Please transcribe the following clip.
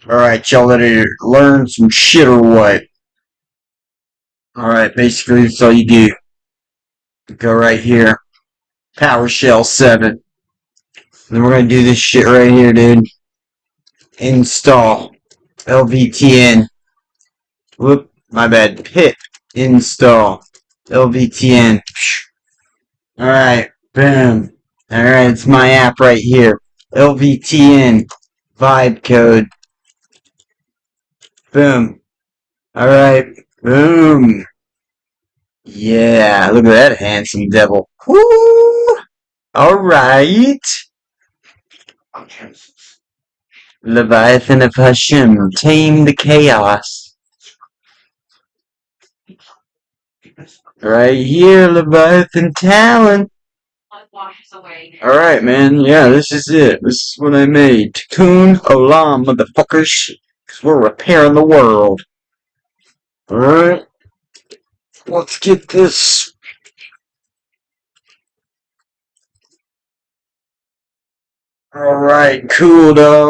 Alright, y'all ready to learn some shit or what? Alright, basically that's all you do. Go right here. PowerShell 7. Then we're gonna do this shit right here, dude. Install. lvtn. Whoop, my bad. Pip. Install. lvtn. Alright, boom. Alright, it's my app right here. lvtn. Vibe code. Boom. Alright, boom. Yeah, look at that handsome devil. Woo! Alright. Leviathan of Hashem, tame the chaos. Right here, Leviathan talent. Alright, man. Yeah, this is it. This is what I made. Tikkun Olam, motherfuckers. Because we're repairing the world. Alright. Let's get this. Alright, cool, dog.